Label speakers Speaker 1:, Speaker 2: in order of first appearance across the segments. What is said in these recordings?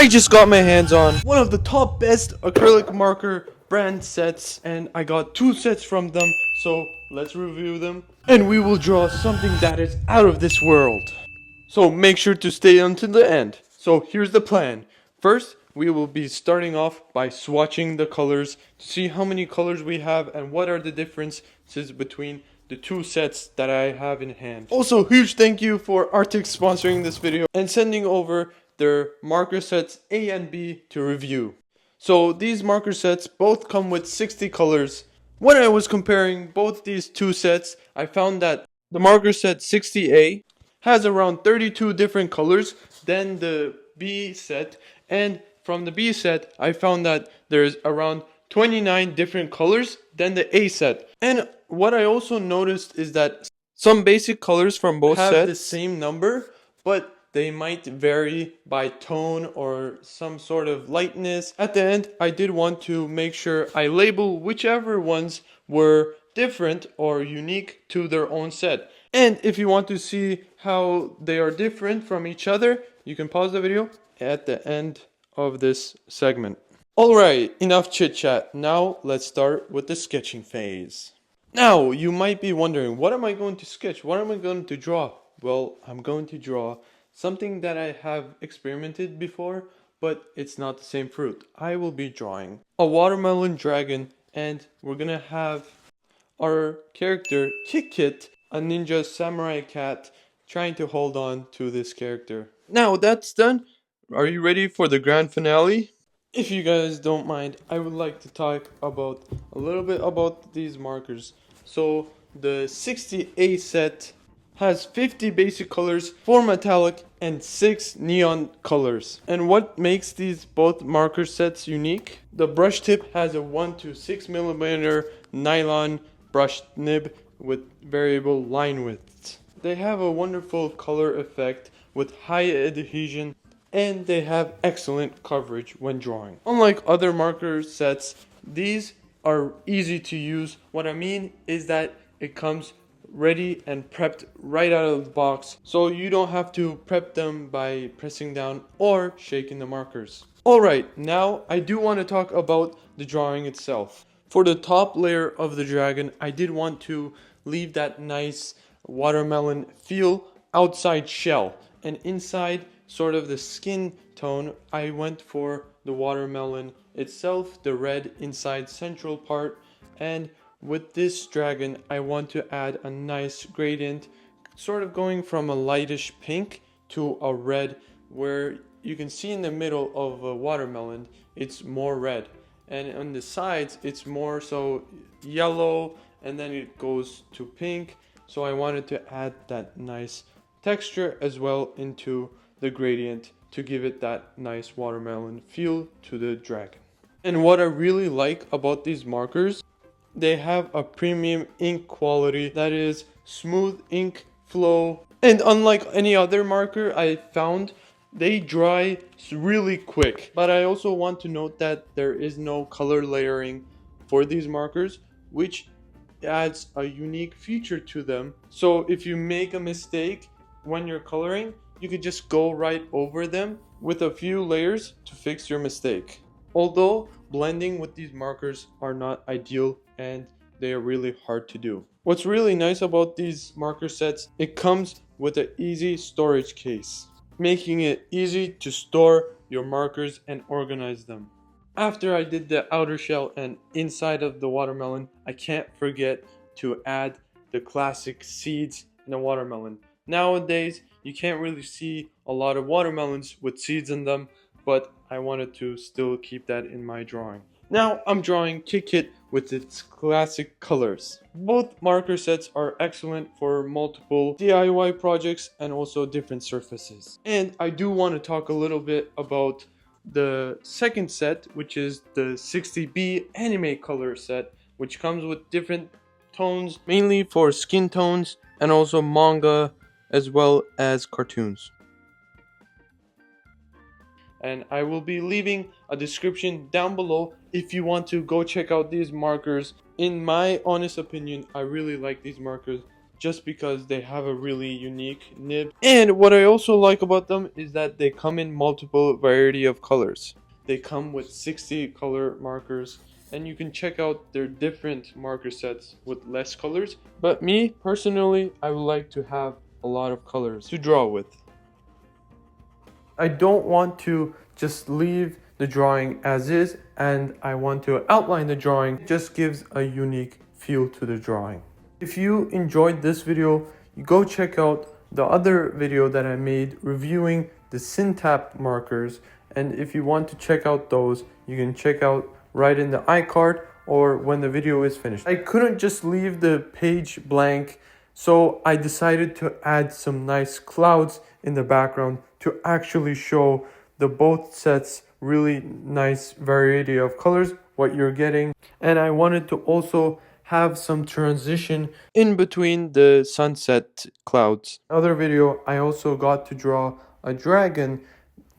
Speaker 1: I just got my hands on one of the top best acrylic marker brand sets, and I got 2 sets from them, so let's review them and we will draw something that is out of this world. So make sure to stay until the end. So here's the plan. First, we will be starting off by swatching the colors to see how many colors we have and what are the differences between the 2 sets that I have in hand. Also, huge thank you for Arrtx sponsoring this video and sending over their marker sets A and B to review. So these marker sets both come with 60 colors. When I was comparing both these 2 sets, I found that the marker set 60A has around 32 different colors than the B set, and from the B set I found that there's around 29 different colors than the A set. And what I also noticed is that some basic colors from both sets have the same number, but they might vary by tone or some sort of lightness. At the end, I did want to make sure I label whichever ones were different or unique to their own set. And if you want to see how they are different from each other, you can pause the video at the end of this segment. Alright, enough chit chat. Now let's start with the sketching phase. Now, you might be wondering, what am I going to sketch? What am I going to draw? Well, I'm going to draw something that I have experimented before, but it's not the same fruit. I will be drawing a watermelon dragon, and we're gonna have our character Kit, a ninja samurai cat, trying to hold on to this character. Now that's done, are you ready for the grand finale? If you guys don't mind, I would like to talk about a little bit about these markers. So the 60A set has 50 basic colors, 4 metallic, and 6 neon colors. And what makes these both marker sets unique? The brush tip has a 1 to 6 millimeter nylon brush nib with variable line widths. They have a wonderful color effect with high adhesion, and they have excellent coverage when drawing. Unlike other marker sets, these are easy to use. What I mean is that it comes ready and prepped right out of the box, so you don't have to prep them by pressing down or shaking the markers. Alright, now I do want to talk about the drawing itself. For the top layer of the dragon, I did want to leave that nice watermelon feel outside shell, and inside sort of the skin tone, I went for the watermelon itself, the red inside central part. And with this dragon, I want to add a nice gradient, sort of going from a lightish pink to a red, where you can see in the middle of a watermelon, it's more red. And on the sides, it's more so yellow, and then it goes to pink. So I wanted to add that nice texture as well into the gradient to give it that nice watermelon feel to the dragon. And what I really like about these markers, they have a premium ink quality, that is smooth ink flow, and unlike any other marker I found, they dry really quick. But I also want to note that there is no color layering for these markers, which adds a unique feature to them. So if you make a mistake when you're coloring, you could just go right over them with a few layers to fix your mistake. Although blending with these markers are not ideal and they are really hard to do. What's really nice about these marker sets, it comes with an easy storage case, making it easy to store your markers and organize them. After I did the outer shell and inside of the watermelon, I can't forget to add the classic seeds in a watermelon. Nowadays, you can't really see a lot of watermelons with seeds in them, but I wanted to still keep that in my drawing. Now I'm drawing Kit with its classic colors. Both marker sets are excellent for multiple DIY projects and also different surfaces. And I do want to talk a little bit about the second set, which is the 60B anime color set, which comes with different tones, mainly for skin tones and also manga as well as cartoons. And I will be leaving a description down below if you want to go check out these markers. In my honest opinion, I really like these markers. just because they have a really unique nib. And what I also like about them is that they come in multiple variety of colors. They come with 60 color markers, and you can check out their different marker sets with less colors. But me, personally, I would like to have a lot of colors to draw with. I don't want to just leave the drawing as is, and I want to outline the drawing. It just gives a unique feel to the drawing. If you enjoyed this video, go check out the other video that I made reviewing the Syntap markers, and if you want to check out those, you can check out right in the iCard or when the video is finished. I couldn't just leave the page blank, so I decided to add some nice clouds in the background to actually show the both sets really nice variety of colors, what you're getting. And I wanted to also have some transition in between the sunset clouds. Other video, I also got to draw a dragon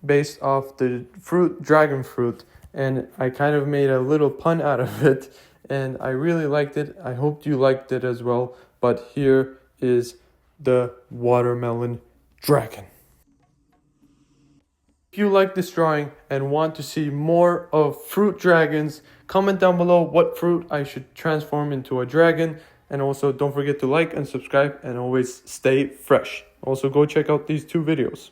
Speaker 1: based off the fruit, dragon fruit, and I kind of made a little pun out of it, and I really liked it. I hope you liked it as well. But here is the watermelon dragon. If you like this drawing and want to see more of fruit dragons, comment down below what fruit I should transform into a dragon. And also don't forget to like and subscribe, and always stay fresh. Also go check out these two videos.